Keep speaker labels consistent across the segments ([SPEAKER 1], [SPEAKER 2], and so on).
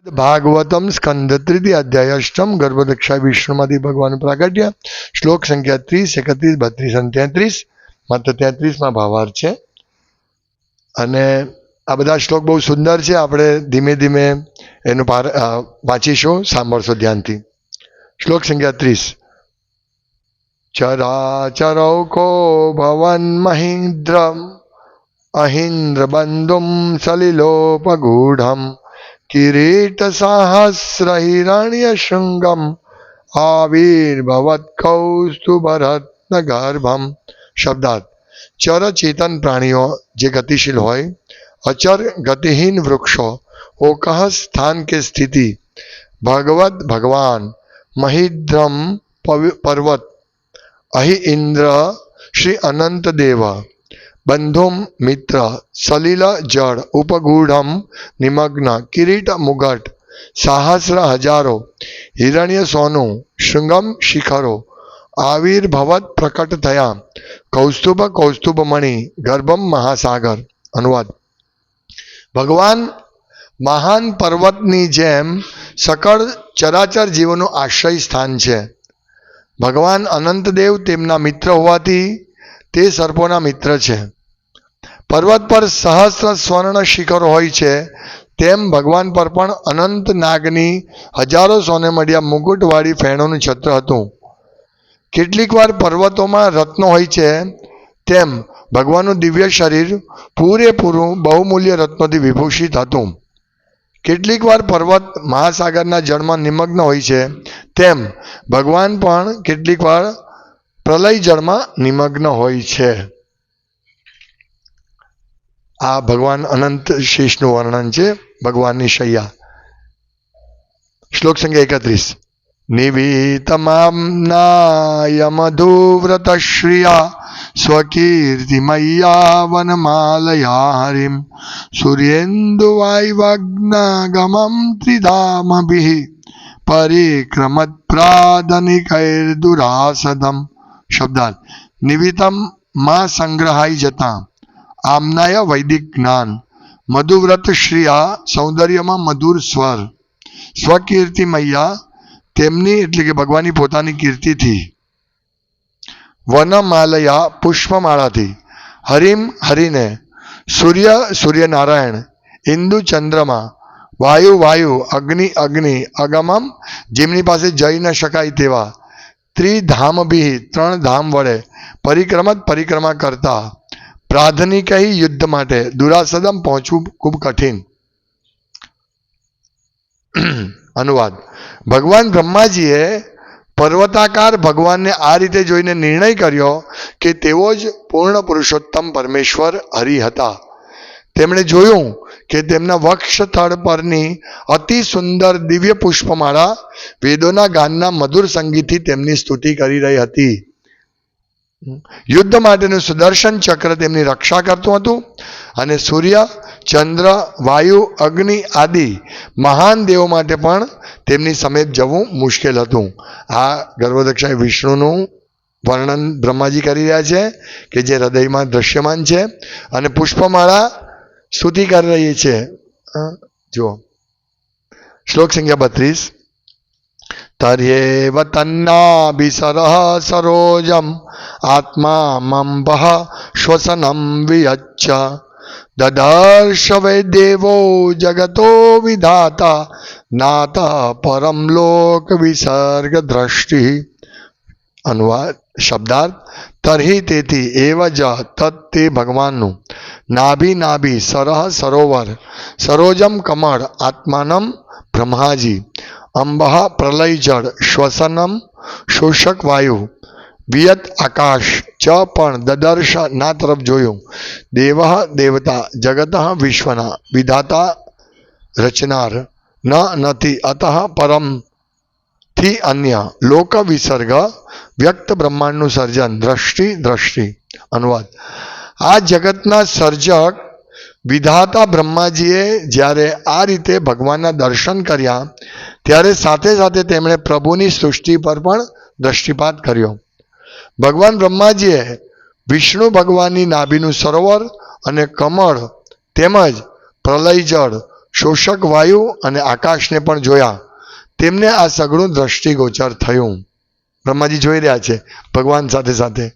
[SPEAKER 1] ભાગવતમ સ્કંદ તૃતીય અધ્યાય અષ્ટમ ગર્ભદક્ષા વિષ્ણુમાંથી ભગવાન પ્રાગટ્ય શ્લોક સંખ્યા 30, 31, 32 અને 33. માત્ર 33માં ભાવાર્થ છે અને આ બધા શ્લોક બહુ સુંદર છે. આપણે ધીમે ધીમે એનું વાંચીશું, સાંભળશો ધ્યાનથી. શ્લોક સંખ્યા 30. ચરાચરૌકો ભવન મહિન્દ્રમ અહિન્દ્ર બંધુમ સલિલોપગૂઢમ કિરીટ સહસ્ર હિરણ્ય શૃંગમ આવિર્ભવત કૌસ્તુભરત્ન ગર્ભમ. શબ્દાર્થ: ચર ચેતન પ્રાણીઓ જે ગતિશીલ હોય, અચર ગતિહીન વૃક્ષો, ઓકહ સ્થાન કે સ્થિતિ, ભગવત ભગવાન, મહિદ્રમ પર્વત, અહિ ઇન્દ્ર શ્રી અનંત દેવ, બંધુમ મિત્ર, સલિલ જળ, ઉપગૂઢમ નિમગ્ન, કિરીટ મુગટ, સહસ્ર હજારો, હિરણ્ય સોનું, શૃંગમ શિખરો, આવિર્ભવત પ્રકટ થયા, કૌસ્તુભ કૌસ્તુભમણિ, ગર્ભમ મહાસાગર. અનુવાદ: ભગવાન મહાન પર્વતની જેમ સકળ ચરાચર જીવોનું આશ્રય સ્થાન છે. ભગવાન અનંતદેવ તેમના મિત્ર હોવાથી તે સર્પોના મિત્ર છે. પર્વત પર સહસ્ર સ્વર્ણ શિખરો હોય છે, તેમ ભગવાન પર પણ અનંત નાગની હજારો સોને મળ્યા મુકુટવાળી ફેણોનું છત્ર હતું. કેટલીક વાર પર્વતોમાં રત્નો હોય છે, તેમ ભગવાનનું દિવ્ય શરીર પૂરેપૂરું બહુમૂલ્ય રત્નોથી વિભૂષિત હતું. કેટલીક વાર પર્વત મહાસાગરના જળમાં નિમગ્ન હોય છે, તેમ ભગવાન પણ કેટલીક વાર પ્રલય જળમાં નિમગ્ન હોય છે. આ ભગવાન અનંત શેષનું વર્ણન છે, ભગવાનની શૈયા. શ્લોક સંખ્યા 31. નિવીતમામ્નાય મધુવ્રત શ્રિયા સ્વકીર્તિમય્યા વનમાલયા હરિમ સૂર્યેન્દુવાયવગ્નગમં ત્રિધામભિઃ પરિક્રમત પ્રાદનિકૈર્દુરાસદમ. શબ્દાર્થ: નિવિતમ માં સંગ્રહાઈ જતા, આમનાય વૈદિક જ્ઞાન, મધુવ્રત શ્રિયા સૌંદર્યમાં મધુર સ્વર, સ્વકીર્તિમય્યા તેમની એટલે કે ભગવાનની પોતાની કીર્તિથી, વનમાલયા પુષ્પમાળાથી, હરિમ હરિને, સૂર્ય સૂર્યનારાયણ, ઇન્દુ ચંદ્રમા, વાયુ વાયુ, અગ્નિ અગ્નિ, અગમમ જેમની પાસે જઈ ન શકાય તેવા, ત્રિધામભિઃ ત્રણ ધામ વડે, પરિક્રમત પરિક્રમા કરતા, પ્રાધનિકૈ યુદ્ધ માટે, દુરાસદમ પહોંચવું ખૂબ કઠિન. અનુવાદ: ભગવાન બ્રહ્માજીએ પર્વતાકાર ભગવાનને આ રીતે જોઈને નિર્ણય કર્યો કે તેઓ જ પૂર્ણ પુરુષોત્તમ પરમેશ્વર હરિ હતા. તેમણે જોયું કે તેમના વક્ષસ્થળ પરની અતિ સુંદર દિવ્ય પુષ્પમાળા વેદોના ગાનના મધુર સંગીતથી તેમની સ્તુતિ કરી રહી હતી. યુદ્ધ માટેનું સુદર્શન ચક્ર તેમની રક્ષા કરતું હતું અને સૂર્ય, ચંદ્ર, વાયુ, અગ્નિ આદિ મહાન દેવો માટે પણ તેમની સમેત જવું મુશ્કેલ હતું. આ ગર્ભદક્ષા વિષ્ણુનું વર્ણન બ્રહ્માજી કરી રહ્યા છે કે જે હૃદયમાં દ્રશ્યમાન છે અને પુષ્પમાળા સ્તુતિ કરી રહી છે. જુઓ શ્લોક સંખ્યા 32. તર્યેવ તન્નાભિસરઃ સરોજમ આત્મા મંભઃ શ્વસનમ વિયચ્છ દદર્શ વૈ દેવો જગતો વિધાતા નાત પરમ લોક વિસર્ગ દ્રષ્ટિ. અનુવાદ: શબ્દાર્થ: તર્હિ તેથી, એવ જ તત્ તે ભગવાનનું, નાભી નાભી, સરહ સરોવર, સરોજમ કમળ, આત્માનમ બ્રહ્માજી, અંબઃ પ્રલય જળ, શ્વસનમ શોષક વાયુ, વિયત આકાશ, ચ પણ, દદર્શ ના તરફ જોયું, દેવ દેવતા, જગત વિશ્વના, વિધાતા રચનાર, ન નથી, અતઃ પરમ થી અન્ય, લોક વિસર્ગ વ્યક્ત બ્રહ્માંડનું સર્જન, દ્રષ્ટિ દ્રષ્ટિ. અનુવાદ: આ જગતના સર્જક વિધાતા બ્રહ્માજીએ જ્યારે આ રીતે ભગવાનના દર્શન કર્યા ત્યારે સાથે સાથે તેમણે પ્રભુની સૃષ્ટિ પર પણ દ્રષ્ટિપાત કર્યો. ભગવાન બ્રહ્માજીએ વિષ્ણુ ભગવાનની નાભીનું સરોવર અને કમળ તેમજ પ્રલય જળ, શોષક વાયુ અને આકાશને પણ જોયા. તેમને આ સઘળું દ્રષ્ટિગોચર થયું. બ્રહ્માજી જોઈ રહ્યા છે ભગવાન સાથે સાથે.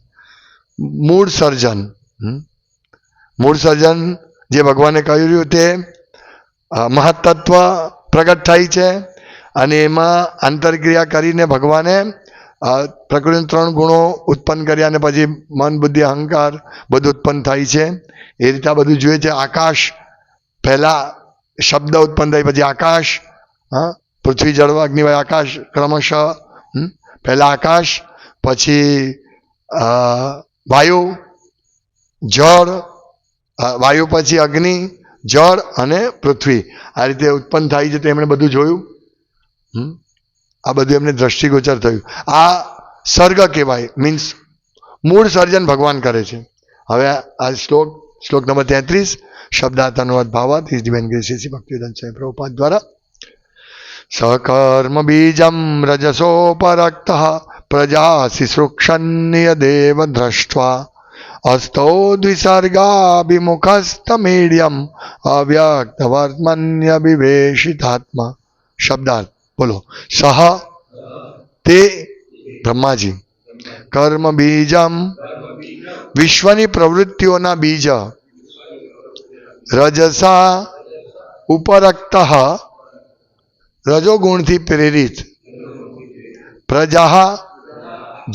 [SPEAKER 1] મૂળ સર્જન, મૂળ સર્જન જે ભગવાને કહ્યું તે મહત્તત્વ પ્રગટ થાય છે અને એમાં આંતરક્રિયા કરીને ભગવાને પ્રકૃતિના 3 ગુણો ઉત્પન્ન કર્યા અને પછી મન બુદ્ધિ અહંકાર બધું ઉત્પન્ન થાય છે. એ રીતે બધું જોઈએ છે. આકાશ પહેલા શબ્દ ઉત્પન્ન થાય, પછી આકાશ, પૃથ્વી જળ અગ્નિ વાયુ આકાશ ક્રમશઃ. પહેલા આકાશ, પછી વાયુ, જળ, વાયુ પછી અગ્નિ, જળ અને પૃથ્વી. આ રીતે ઉત્પન્ન થાય છે. તેમણે બધું જોયું. આ બધું એમને દ્રષ્ટિગોચર થયું. આ સર્ગ કહેવાય, મીન્સ મૂળ સર્જન ભગવાન કરે છે. હવે આ શ્લોક નંબર 33 શબ્દાર્થ અનુવાદ ભાવાર્થ his divine grace Shri Bhaktivedanta Swami Prabhupada દ્વારા. સકર્મ બીજમ રજસોપરક્ત પ્રજા શિશુક્ષન્ય દેવ દ્રષ્ટવા અસ્તો દ્વિસર્ગાભિમુખસ્તમીડ્યમ અવ્યક્ત વર્તમન્ય વિવેશિતાત્મા. શબ્દાર્થ બોલો. સહ તે બ્રહ્માજી, કર્મ બીજમ વિશ્વની પ્રવૃત્તિઓના બીજ, રજસા ઉપરક્ત રજોગુણથી પ્રેરિત, પ્રજા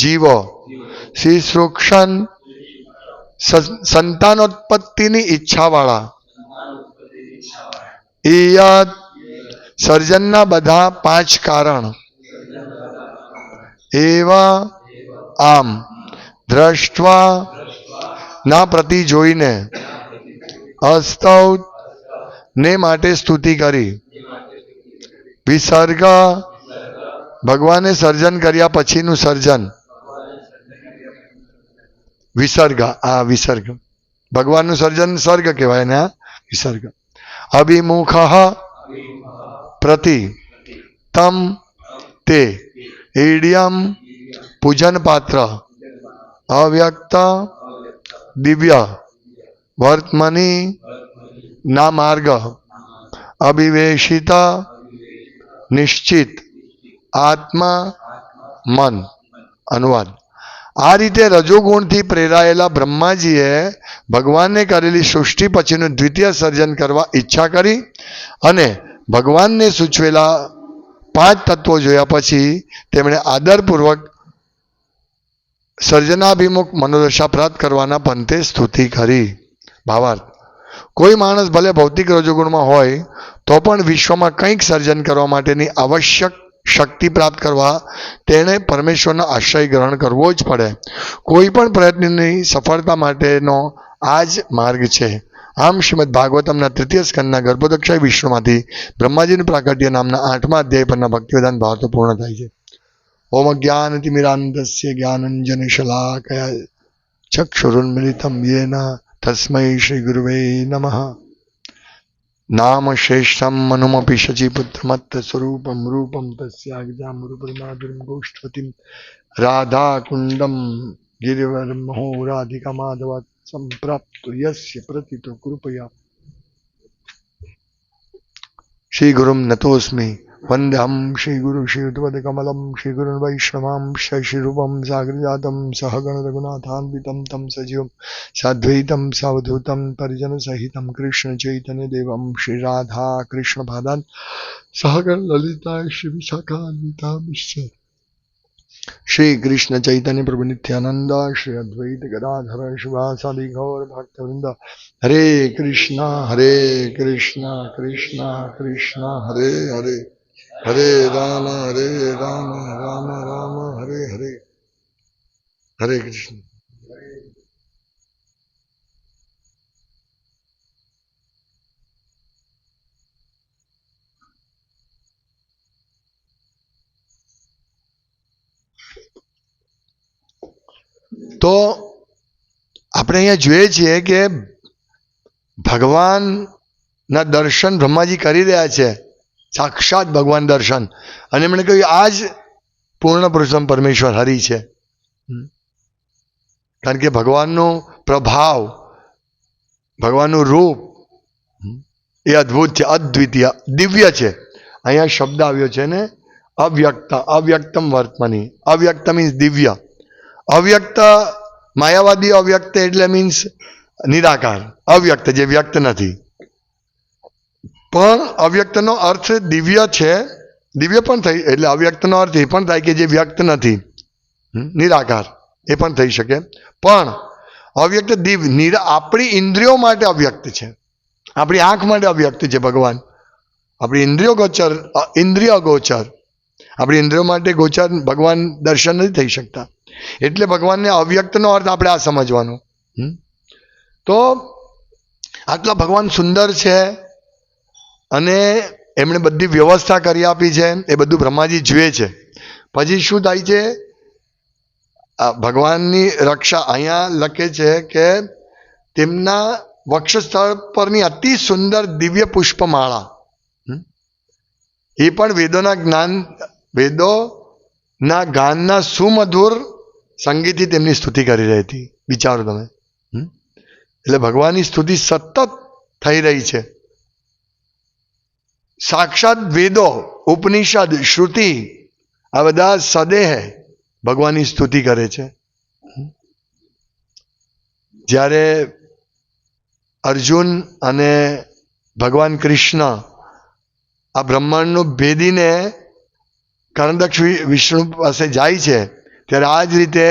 [SPEAKER 1] જીવો, શિશુક્ષન સંતાનોત્પત્તિની ઈચ્છાવાળા, ઈયત સર્જનના બધા 5 કારણ, એવા આમ દ્રષ્ટવા ના પ્રતિ જોઈને, અસ્તૌ ને માટે સ્તુતિ કરી, વિસર્ગ ભગવાને સર્જન કર્યા પછીનું સર્જન, વિસર્ગ, આ વિસર્ગ ભગવાનનું સર્જન સર્ગ કહેવાય ને આ વિસર્ગ. અભિમુખ પ્રતિ તમ તે ઈડ્યમ પૂજન પાત્ર, અવ્યક્ત દિવ્ય વર્તમની ના માર્ગ, અભિવેશિત નિશ્ચિત આત્મા મન. અનુવાદ. આ રીતે રજોગુણથી પ્રેરાયેલા બ્રહ્માજીએ ભગવાનને કરેલી સૃષ્ટિ પછીનું દ્વિતીય સર્જન કરવા ઈચ્છા કરી અને ભગવાનને સૂચવેલા 5 તત્વો જોયા પછી તેમણે આદરપૂર્વક સર્જનાભિમુખ મનોદશા પ્રાપ્ત કરવાના પંથે સ્તુતિ કરી. ભાવાર્થ. કોઈ માણસ ભલે ભૌતિક રજોગુણમાં હોય તો પણ વિશ્વમાં કંઈક સર્જન કરવા માટેની આવશ્યક શક્તિ પ્રાપ્ત કરવા તેણે પરમેશ્વરનો આશ્રય ગ્રહણ કરવો જ પડે. કોઈ પણ પ્રયત્નની સફળતા માટેનો આ જ માર્ગ છે. આમ શ્રીમદ ભાગવતમના 3ય સ્કંદના ગર્ભોદક્ષાય વિષ્ણુમાંથી બ્રહ્માજીનું પ્રાકટ્ય નામના 8મા અધ્યાય પરના ભક્તિવેદાંત ભાવાર્થો પૂર્ણ થાય છે. ઓમ જ્ઞાનતિમિરાંધસ્ય જ્ઞાનંજનશલાકયા ચક્ષુરુન્મિલિતમ યેન તસ્મૈ શ્રી ગુરુવે નમઃ. નામ શ્રેષ્ઠમ મનુમપી શચીપુત્રમત્ત સ્વરૂપમ રૂપમ તસ્યાગજામૃપરિમાધુરીમ ગોષ્ઠવતીમ રાધાકુંડમ ગિરિવરમહો રાધિકા માધવાત સંપ્રાપ્તો યસ્ય પ્રતિતો કૃપયા શ્રી ગુરુમ નતોસ્મિ વંદ્યહમ શ્રી ગુરુ શ્રી ઉદ્વદકમલમ શ્રી ગુરુન વૈષ્ણવામ શશિરૂપમ સાગરજાતમ સહગણ રઘુનાથાન્વિતમ તમ સજીવમ સાદ્વૈતમ સાવધૂતમ પરિજન સહિતમ કૃષ્ણ ચૈતન્ય દેવમ શ્રી રાધા કૃષ્ણ ભાદાન સહગણ લલિતા શ્રી વિશાખાન્વિતા શ્રી કૃષ્ણ ચૈતન્ય પ્રભુ નિત્યાનંદ શ્રી અદ્વૈત ગદાધર શિવાસાદિ ગૌર ભક્તવૃંદ. હરે કૃષ્ણ કૃષ્ણ કૃષ્ણ હરે હરે, હરે રામ રામ રામ હરે હરે. હરે કૃષ્ણ. તો આપણે અહીંયા જોઈએ છીએ કે ભગવાનના દર્શન બ્રહ્માજી કરી રહ્યા છે, સાક્ષાત ભગવાન દર્શન. અને એમણે કહ્યું આ જ પૂર્ણ પુરુષોત્તમ પરમેશ્વર હરિ છે. કારણ કે ભગવાનનો પ્રભાવ, ભગવાનનું રૂપ એ અદ્ભુત છે, અદ્વિતીય, દિવ્ય છે. અહીંયા શબ્દ આવ્યો છે ને અવ્યક્ત, અવ્યક્તમ વર્તમાની. અવ્યક્ત મીન્સ દિવ્ય. અવ્યક્ત, માયાવાદી અવ્યક્ત એટલે મીન્સ નિરાકાર, અવ્યક્ત જે વ્યક્ત નથી. પણ અવ્યક્તનો અર્થ દિવ્ય છે, દિવ્ય પણ થઈ, એટલે અવ્યક્તનો અર્થ એ પણ થાય કે જે વ્યક્ત નથી, નિરાકાર, એ પણ થઈ શકે. પણ અવ્યક્ત દિવ્ય, આપણી ઇન્દ્રિયો માટે અવ્યક્ત છે, આપણી આંખ માટે અવ્યક્ત છે ભગવાન. આપણી ઇન્દ્રિયો ગોચર, ઇન્દ્રિય ગોચર, આપણી ઇન્દ્રિયો માટે ગોચર ભગવાન દર્શન નથી થઈ શકતા. એટલે ભગવાનને અવ્યક્તનો અર્થ આપણે આ સમજવાનો. તો આટલા ભગવાન સુંદર છે અને એમણે બધી વ્યવસ્થા કરી આપી છે, એ બધું બ્રહ્માજી જુએ છે. પછી શું થાય છે, ભગવાનની રક્ષા અહીંયા લખે છે કે તેમના વક્ષસ્થળ પરની અતિ સુંદર દિવ્ય પુષ્પમાળા, એ પણ વેદોના જ્ઞાન, વેદોના ગાનના સુમધુર સંગીતથી તેમની સ્તુતિ કરી રહી હતી. વિચારો તમે. એટલે ભગવાનની સ્તુતિ સતત થઈ રહી છે. સાક્ષાત વેદો, ઉપનિષદ, શ્રુતિ આ બધા સદેહ ભગવાનની સ્તુતિ કરે છે. જ્યારે અર્જુન અને ભગવાન કૃષ્ણ આ બ્રહ્માંડનું ભેદીને કર્ણદક્ષ વિષ્ણુ પાસે જાય છે, ત્યારે આ જ રીતે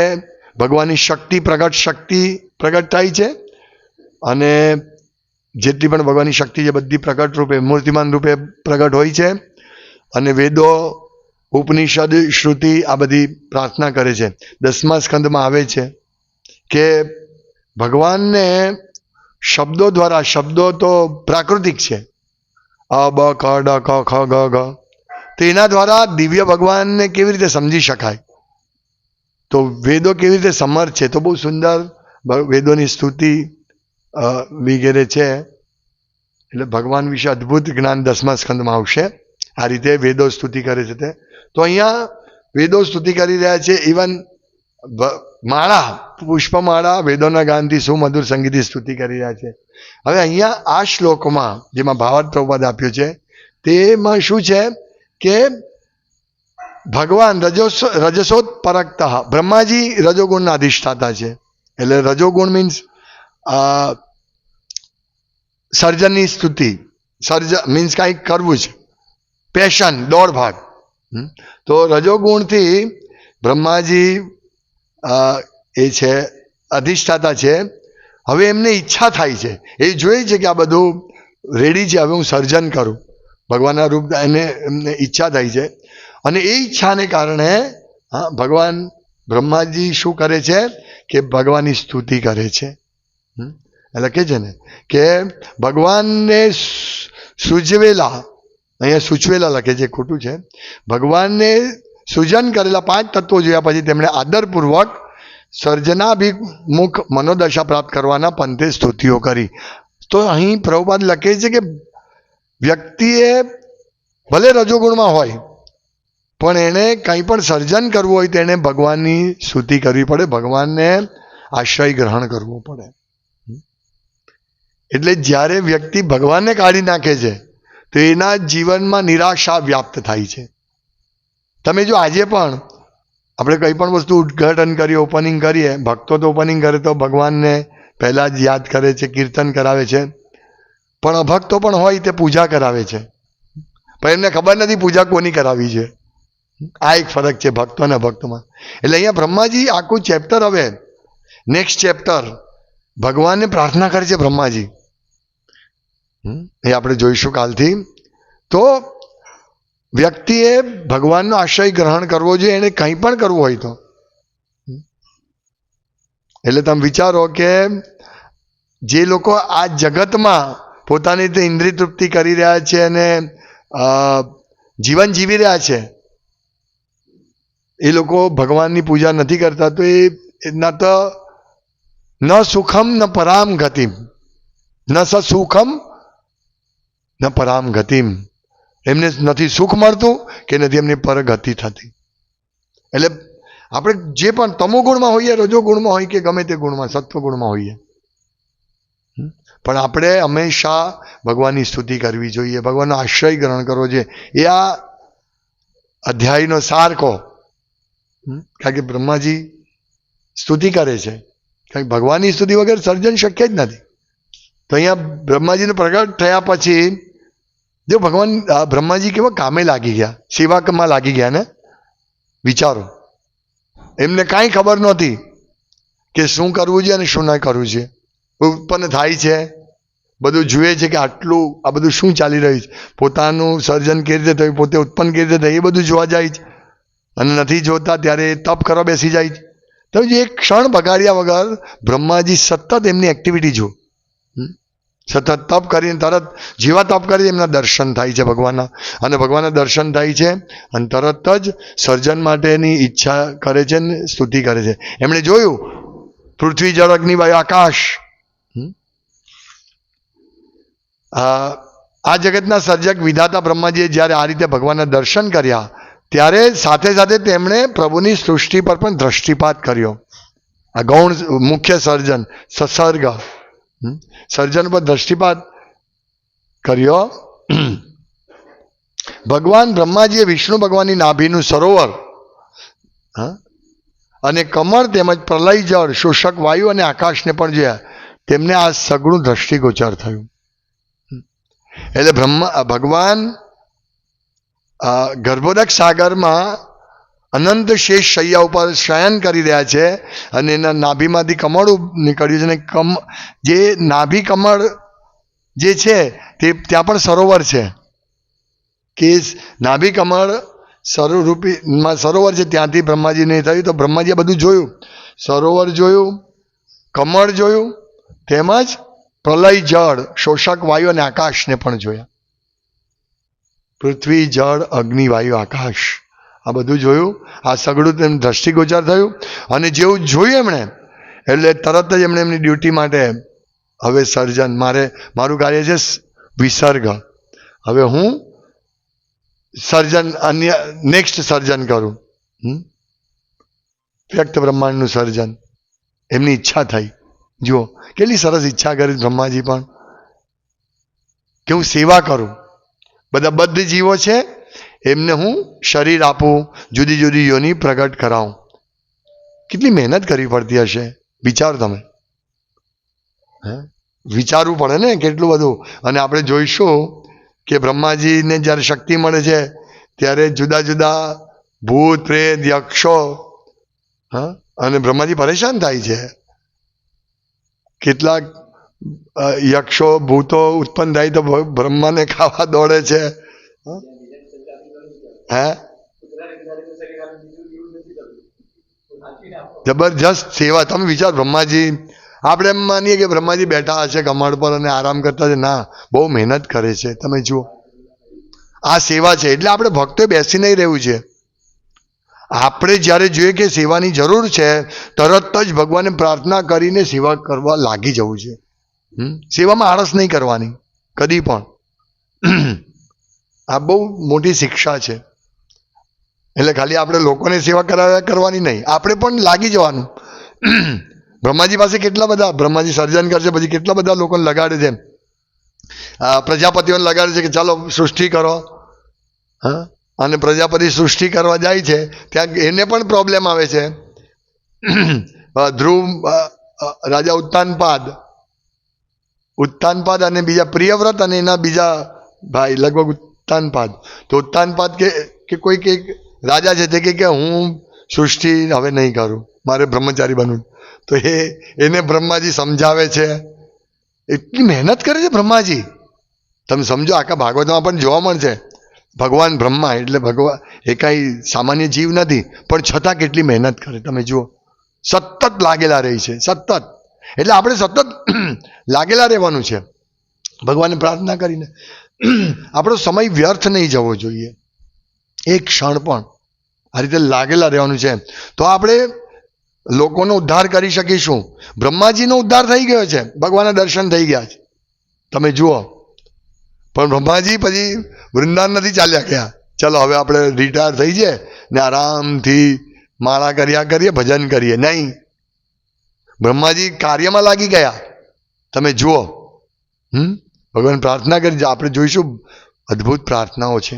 [SPEAKER 1] ભગવાનની શક્તિ પ્રગટ થાય છે. અને જેટલી પણ ભગવાનની શક્તિ છે બધી પ્રગટ રૂપે, મૂર્તિમાન રૂપે પ્રગટ હોય છે. અને વેદો, ઉપનિષદ, શ્રુતિ આ બધી પ્રાર્થના કરે છે. 10મા સ્કંદમાં આવે છે કે ભગવાનને શબ્દો દ્વારા, શબ્દો તો પ્રાકૃતિક છે, અ બ ક ડ ક ખ ગ ઘ, તો એના દ્વારા દિવ્ય ભગવાનને કેવી રીતે સમજી શકાય, તો વેદો કેવી રીતે સમર્થ છે, તો બહુ સુંદર વેદોની સ્તુતિ વગેરે છે. એટલે ભગવાન વિશે અદ્ભુત જ્ઞાન 10મા સ્કંદમાં આવશે. આ રીતે વેદો સ્તુતિ કરે છે તે. તો અહીંયા વેદો સ્તુતિ કરી રહ્યા છે. ઇવન માળા, પુષ્પમાળા વેદોના ગાનથી સુમધુર સંગીતની સ્તુતિ કરી રહ્યા છે. હવે અહીંયા આ શ્લોકમાં જેમાં ભાવાર્થ પ્રભુપાદ આપ્યો છે તેમાં શું છે કે ભગવાન રજસોત્પરક્ત, બ્રહ્માજી રજોગુણના અધિષ્ઠાતા છે. એટલે રજોગુણ મીન્સ સર્જનની સ્તુતિ, મીન્સ કાંઈક કરવું છે, પેશન, દોડ ભાગ. તો રજોગુણથી બ્રહ્માજી એ છે અધિષ્ઠાતા છે. હવે એમને ઈચ્છા થાય છે, એ જોઈએ છે કે આ બધું રેડી છે, હવે હું સર્જન કરું, ભગવાનના રૂપ, એને એમને ઈચ્છા થાય છે. અને એ ઈચ્છાને કારણે ભગવાન બ્રહ્માજી શું કરે છે કે ભગવાનની સ્તુતિ કરે છે. લખે છે ને કે ભગવાનને સૂચવેલા, અહીંયા સૂચવેલા લખે છે, ખોટું છે. ભગવાનને સૃજન કરેલા 5 તત્વો જોયા પછી તેમણે આદરપૂર્વક સર્જનાભિમુખ મનોદશા પ્રાપ્ત કરવાના પંથે સ્તુતિઓ કરી. તો અહીં પ્રભુપાદ લખે છે કે વ્યક્તિએ ભલે રજોગુણમાં હોય પણ એણે કંઈ પણ સર્જન કરવું હોય તો એણે ભગવાનની સ્તુતિ કરવી પડે, ભગવાનને આશ્રય ગ્રહણ કરવું પડે. એટલે જ્યારે વ્યક્તિ ભગવાનને કાઢી નાખે છે તો એના જીવનમાં નિરાશા વ્યાપ્ત થાય છે. તમે જો આજે પણ આપણે કંઈ પણ વસ્તુ ઉદ્ઘાટન કરીએ, ઓપનિંગ કરીએ, ભક્તો તો ઓપનિંગ કરે તો ભગવાનને પહેલાં જ યાદ કરે છે, કીર્તન કરાવે છે. પણ અભક્તો પણ હોય તે પૂજા કરાવે છે, પણ એમને ખબર નથી પૂજા કોની કરાવી છે. આ એક ફરક છે ભક્તો અને અભક્તોમાં. એટલે અહીંયા બ્રહ્માજી આખું ચેપ્ટર, હવે નેક્સ્ટ ચેપ્ટર ભગવાનને પ્રાર્થના કરે છે બ્રહ્માજી, એ આપણે જોઈશું કાલથી. તો વ્યક્તિએ ભગવાનનો આશ્રય ગ્રહણ કરવો જોઈએ, એને કંઈ પણ કરવું હોય તો. એટલે તમે વિચારો કે જે લોકો આ જગતમાં પોતાની રીતે ઇન્દ્રિય તૃપ્તિ કરી રહ્યા છે અને જીવન જીવી રહ્યા છે, એ લોકો ભગવાનની પૂજા નથી કરતા, તો એ ના તો ન સુખમ ન પરામ ગતિમ, ન સ સુખમ ન પરામ ગતિમ, એમને નથી સુખ મળતું કે નથી એમની પરગતિ થતી. એટલે આપણે જે પણ તમોગુણમાં હોઈએ, રજોગુણમાં હોય કે ગમે તે ગુણમાં, સત્વગુણમાં હોઈએ, પણ આપણે હંમેશા ભગવાનની સ્તુતિ કરવી જોઈએ, ભગવાનનો આશ્રય ગ્રહણ કરવો જોઈએ. એ આ અધ્યાયનો સાર કહો. કારણ કે બ્રહ્માજી સ્તુતિ કરે છે, કારણ કે ભગવાનની સ્તુતિ વગર સર્જન શક્ય જ નથી. તો અહીંયા બ્રહ્માજીને પ્રગટ થયા પછી જો ભગવાન બ્રહ્માજી કેવા કામે લાગી ગયા, સેવામાં લાગી ગયા ને. વિચારો, એમને કાંઈ ખબર નહોતી કે શું કરવું છે અને શું ન કરવું છે. ઉત્પન્ન થાય છે, બધું જુએ છે કે આટલું આ બધું શું ચાલી રહ્યું છે, પોતાનું સર્જન કેવી રીતે થયું, પોતે ઉત્પન્ન કેવી રીતે થયું, એ બધું જોવા જાય છે. અને નથી જોતા ત્યારે તપ કરવા બેસી જાય છે. તો એક ક્ષણ બગાડ્યા વગર બ્રહ્માજી સતત એમની એક્ટિવિટી જો, સતત તપ કરીને તરત જેવા તપ કરી એમના દર્શન થાય છે ભગવાનના, અને ભગવાનના દર્શન થાય છે અને તરત જ સર્જન માટેની ઈચ્છા કરે છે ને સ્તુતિ કરે છે. એમણે જોયું પૃથ્વી, જળ, અગ્નિ, વાયુ, આકાશ, આ જગતના સર્જક વિધાતા બ્રહ્માજીએ જ્યારે આ રીતે ભગવાનના દર્શન કર્યા ત્યારે સાથે સાથે તેમણે પ્રભુની સૃષ્ટિ પર પણ દ્રષ્ટિપાત કર્યો. આ ગૌણ મુખ્ય સર્જન સસર્ગ સર્જન પર દ્રષ્ટિપાત કર્યો. ભગવાન બ્રહ્માજીએ વિષ્ણુ ભગવાનની નાભીનું સરોવર અને કમળ તેમજ પ્રલય જળ, શોષક વાયુ અને આકાશને પણ જોયા. તેમને આ સઘળું દ્રષ્ટિગોચર થયું. એટલે ભગવાન ગર્ભોદક સાગરમાં અનંત શેષ શૈયા ઉપર શયન કરી રહ્યા છે અને એના નાભીમાંથી કમળ નીકળ્યું છે. અને જે નાભી કમળ જે છે તે ત્યાં પણ સરોવર છે, કે નાભી કમળ સરોવર છે, ત્યાંથી બ્રહ્માજી નહીં થયું. તો બ્રહ્માજીએ બધું જોયું, સરોવર જોયું, કમળ જોયું, તેમજ પ્રલય જળ, શોષક વાયુ અને આકાશને પણ જોયા. પૃથ્વી, જળ, અગ્નિ, વાયુ, આકાશ, આ બધું જોયું. આ સગળું તેમ દ્રષ્ટિગોચર થયું. અને જેવું જોયું એમણે એટલે તરત જ એમણે એમની ડ્યુટી માટે હવે સર્જન, મારું કાર્ય છે વિસર્ગ. હવે હું સર્જન, અન્ય નેક્સ્ટ સર્જન કરું, વ્યક્ત બ્રહ્માંડનું સર્જન. એમની ઈચ્છા થઈ. જુઓ કેટલી સરસ ઈચ્છા કરી બ્રહ્માજી પણ, કે હું સેવા કરું. બધા બદ્ધ જીવો છે એમને હું શરીર આપું, જુદી જુદી યોની પ્રગટ કરાવું. કેટલી મહેનત કરવી પડતી હશે, વિચારો તમે. વિચારવું પડે ને કેટલું બધું. અને આપણે જોઈશું કે બ્રહ્માજીને જ્યારે શક્તિ મળે છે ત્યારે જુદા જુદા ભૂત, પ્રેત, યક્ષો, અને બ્રહ્માજી પરેશાન થાય છે. કેટલાક યક્ષો, ભૂતો ઉત્પન્ન થાય તો બ્રહ્માને ખાવા દોડે છે. જબરજસ્ત સેવા. તમે વિચાર, બ્રહ્માજી, આપણે એમ માનીએ કે બ્રહ્માજી બેઠા હશે કમળ પર અને આરામ કરતા છે. ના, બહુ મહેનત કરે છે. તમે જુઓ, આ સેવા છે. એટલે આપણે ભક્તોએ બેસી નહીં રહેવું છે. આપણે જ્યારે જોઈએ કે સેવાની જરૂર છે તરત જ ભગવાનને પ્રાર્થના કરીને સેવા કરવા લાગી જવું છે. સેવામાં આળસ નહીં કરવાની કદી પણ. આ બહુ મોટી શિક્ષા છે. એટલે ખાલી આપણે લોકોને સેવા કરવાની નહીં, આપણે પણ લાગી જવાનું. બ્રહ્માજી પાસે કેટલા બધા, બ્રહ્માજી સર્જન કરશે પછી કેટલા બધા લોકોને લગાડે છે, પ્રજાપતિઓને લગાડે છે કે ચાલો સૃષ્ટિ કરો. અને પ્રજાપતિ સૃષ્ટિ કરવા જાય છે ત્યાં એને પણ પ્રોબ્લેમ આવે છે. ધ્રુવ રાજા ઉત્તાનપાદ અને બીજા પ્રિયવ્રત અને એના બીજા ભાઈ લગભગ ઉત્તાનપાદ. તો ઉત્તાનપાદ કે કોઈક એક રાજા છે તે કે હું સૃષ્ટિ હવે નહીં કરું, મારે બ્રહ્મચારી બનવું. તો એને બ્રહ્માજી સમજાવે છે. એટલી મહેનત કરે છે બ્રહ્માજી. તમે સમજો, આખા ભાગવતમાં પણ જોવા મળશે. ભગવાન બ્રહ્મા એટલે ભગવાન એ કાંઈ સામાન્ય જીવ નથી, પણ છતાં કેટલી મહેનત કરે તમે જુઓ. સતત લાગેલા રહી છે, સતત. એટલે આપણે સતત લાગેલા રહેવાનું છે ભગવાનને પ્રાર્થના કરીને. આપણો સમય વ્યર્થ નહીં જવો જોઈએ એક ક્ષણ પણ. આ રીતે લાગેલા રહેવાનું છે તો આપણે લોકોનો ઉદ્ધાર કરી શકીશું. બ્રહ્માજીનો ઉદ્ધાર થઈ ગયો છે, ભગવાનના દર્શન થઈ ગયા છે તમે જુઓ. પણ બ્રહ્માજી પછી વૃંદાવન નથી ચાલ્યા ગયા, ચલો હવે આપણે રિટાયર થઈ જાય ને આરામથી માળા કર્યા કરીએ, ભજન કરીએ. નહીં, બ્રહ્માજી કાર્યમાં લાગી ગયા તમે જુઓ. ભગવાન પ્રાર્થના કરી, આપણે જોઈશું અદ્ભુત પ્રાર્થનાઓ છે.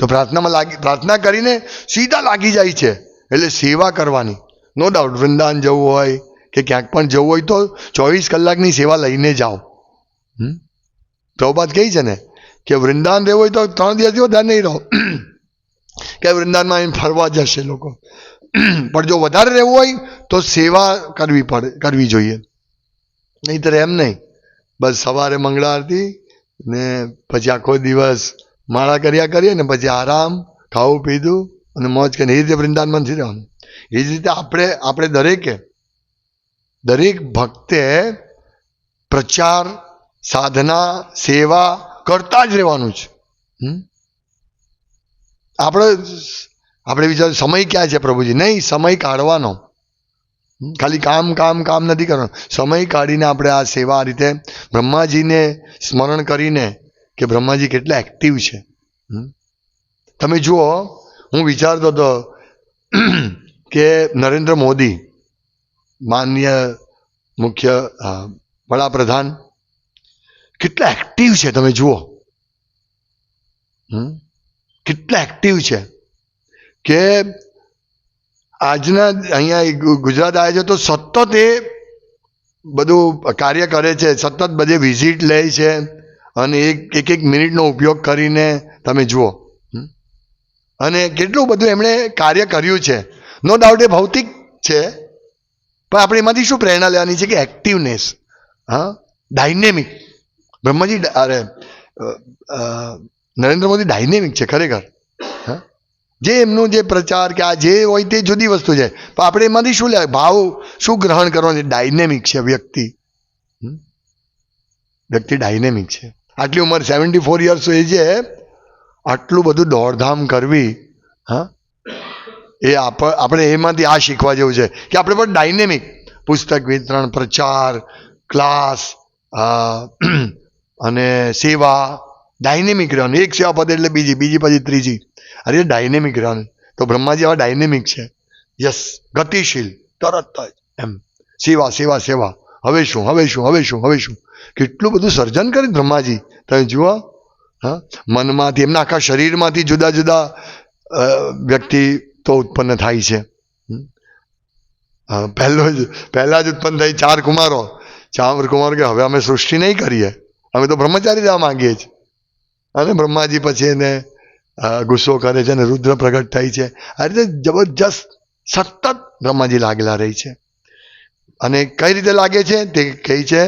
[SPEAKER 1] તો પ્રાર્થના કરીને સીધા લાગી જાય છે. એટલે સેવા કરવાની, નો ડાઉટ. વૃંદાવન જવું હોય કે ક્યાંક પણ જવું હોય તો 24 કલાકની સેવા લઈને જાઓ. પ્રભુપાદ કહે છે ને કે વૃંદાવન રહેવું હોય તો 3 દિવસથી વધારે નહીં રહો, કે વૃંદાવનમાં આવીને ફરવા જશે લોકો. પણ જો વધારે રહેવું હોય તો સેવા કરવી જોઈએ. નહીંતર એમ નહીં બસ સવારે મંગળા આરતી ને પછી આખો દિવસ માળા કર્યા કરીએ ને પછી આરામ, ખાવું પીધું અને મોજ કરીને એ રીતે વૃંદાવનમાં નથી રહેવાનું. એ જ રીતે આપણે દરેક ભક્તે પ્રચાર, સાધના, સેવા કરતા જ રહેવાનું છે. આપણે વિચાર સમય ક્યાં છે પ્રભુજી? નહીં, સમય કાઢવાનો. ખાલી કામ કામ કામ નથી કરવાનું. સમય કાઢીને આપણે આ સેવા આ રીતે બ્રહ્માજીને સ્મરણ કરીને કે બ્રહ્માજી કેટલા એક્ટિવ છે. તમે જુઓ, હું વિચારતો હતો કે નરેન્દ્ર મોદી માનનીય મુખ્ય વડાપ્રધાન કેટલા એક્ટિવ છે. તમે જુઓ કેટલા એક્ટિવ છે કે આજના અહીંયા ગુજરાત આવ્યા છે તો સતત એ બધું કાર્ય કરે છે, સતત બધે વિઝિટ લે છે અને એક મિનિટનો ઉપયોગ કરીને તમે જુઓ. અને કેટલું બધું એમણે કાર્ય કર્યું છે. નો ડાઉટ એ ભૌતિક છે, પણ આપણે એમાંથી શું પ્રેરણા લેવાની છે કે activeness, dynamic. Brahmaji Narendra Modi dynamic છે ખરેખર. જે એમનું જે પ્રચાર કે આ જે હોય તે જુદી વસ્તુ છે, પણ આપણે એમાંથી શું લે ભાવ શું ગ્રહણ કરવાનું છે? ડાયનેમિક છે વ્યક્તિ ડાયનેમિક છે. આટલી ઉંમર 74 યર્સ એ છે, આટલું બધું દોડધામ કરવી. એ આપણે એમાંથી આ શીખવા જેવું છે કે આપણે પણ ડાયનેમિક પુસ્તક વિતરણ, પ્રચાર, ક્લાસ અને સેવા, ડાયનેમિક રહેવાનું. એક સેવા પતે એટલે બીજી પછી ત્રીજી. અરે ડાયનેમિક રહેવાનું. તો બ્રહ્માજી આવા ડાયનેમિક છે. યસ, ગતિશીલ, તરત જ એમ સેવા સેવા સેવા. હવે શું કેટલું બધું સર્જન કરે બ્રહ્માજી. તમે જુઓ, મનમાંથી, એમના આખા શરીરમાંથી જુદા જુદા વ્યક્તિ તો ઉત્પન્ન થાય છે. પહેલા જ ઉત્પન્ન થઈ 4 કુમારો. 4 કુમારો કે હવે અમે સૃષ્ટિ નહીં કરીએ, અમે તો બ્રહ્મચારી રહેવા માંગીએ છીએ. અને બ્રહ્માજી પછી એને ગુસ્સો કરે છે અને રુદ્ર પ્રગટ થાય છે. આ રીતે જબરજસ્ત સતત બ્રહ્માજી લાગેલા રહી છે. અને કઈ રીતે લાગે છે તે કહે છે,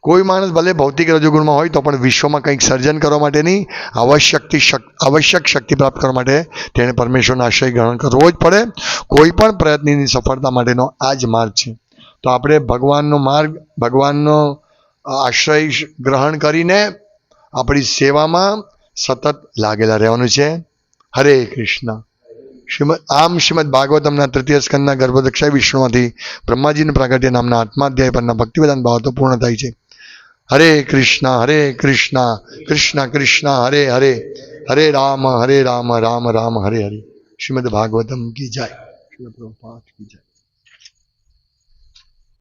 [SPEAKER 1] કોઈ માણસ ભલે ભૌતિક રજોગુણમાં હોય તો પણ વિશ્વમાં કંઈક સર્જન કરવા માટેની આવશ્યક શક્તિ પ્રાપ્ત કરવા માટે તેણે પરમેશ્વરનો આશ્રય ગ્રહણ કરવો જ પડે. કોઈ પણ પ્રયત્નની સફળતા માટેનો આ જ માર્ગ છે. તો આપણે ભગવાનનો આશ્રય ગ્રહણ કરીને આપણી સેવામાં સતત લાગેલા રહેવાનું છે. હરે કૃષ્ણ. શ્રીમદ ભાગવતમના 3ય સ્કંદના ગર્ભોદક્ષાય વિષ્ણુમાંથી બ્રહ્માજીના પ્રાગટ્ય નામના આત્માધ્યાય પરના ભક્તિવેદાંત ભાવાર્થો પૂર્ણ થાય છે. હરે કૃષ્ણ કૃષ્ણ કૃષ્ણ હરે હરે, હરે રામ રામ રામ હરે હરે. શ્રીમદ ભાગવતમ કી જય. શ્રીમદ પ્રભુપાદ કી જય.